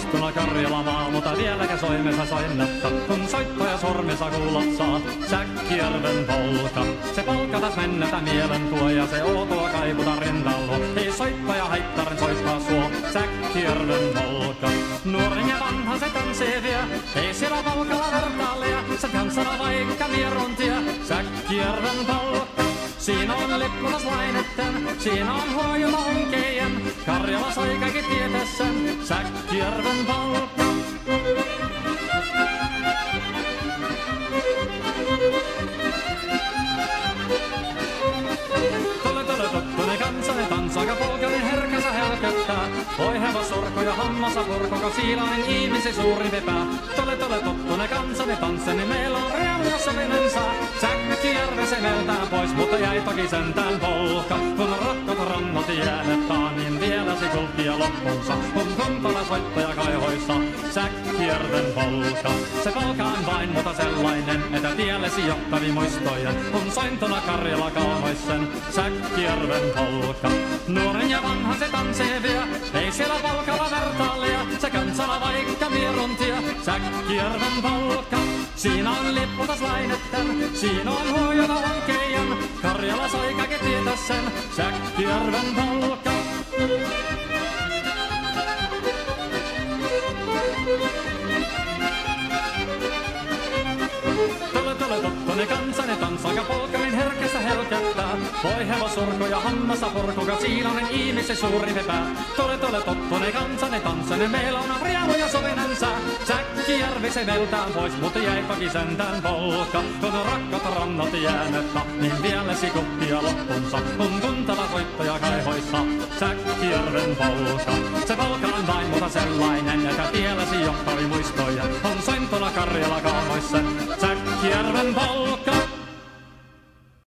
poistuna Karjala maa, mutta vieläkä soimessa soinnetta, kun soittaja sormessa kuulot saa. Säkkijärven polka, se polka taas mennetä mielen tuo ja se outoa kaiputa rintalla. Ei soittaja haittaren soittaa suo, Säkkijärven polka. Nuoren ja vanhan se tanssii vie, ei siellä polkalla vertaalia, se kanssana vaikka mieruntia, Säkkijärven polka. Siinä on lippunaslaineten, siinä on huojuna onkejen, Karjala sai kaikki tietää sen, Säkkijärven polka. Tottunen kansanen tanssaka polkanen herkänsä helköttää. Oi hevosorko ja hammasa purko, siilainen ihmisi suuri vepää. Tottunen kansanen tansseni, meillä on realia sovinensa. Säkkijärvi se meltään pois, mutta jäi toki sentään polka. Kun rakkot rannot jäädetään, niin vielä se kulkia loppunsa. Kun kuntala soittaja kaihoissa, Säkkijärven polka. Se polka on vain mutta sellainen, että tiellesi johtavi muistojen. Kun sointona Karjala kaunoisen, Säkkijärven polka. Nuoren ja vanhan se tanssii vie, ei siellä polkalla vertaalia. Se kansana vaikka mieruntia, Säkkijärven polka. Siinä on lippunaslaineten, siinä on huojuna onkejen. Karjala sai kaikki tietää sen, Säkkijärven polka. Tottunen kansanen tanssaka polkanen herkässä helkättää. Voi hevosurko ja hammasa purkuka, siilainen ihmisi suuri vepää. Tottunen kansanen tanssane, meillä on riemu ja sovinensa. Säkkijärvi se veltään pois, mutta jäi toki sentään polka. Kun rakkot rannat jäänettä, niin vielä sikuppia loppunsa. Kun kuntala soittaja kaihoissa, Säkkijärven polka. Se polka on vain mutta sellainen, että tiellesi johtavi muistoja. On sointona Karjala kaunoissa, Säkkijärven polka.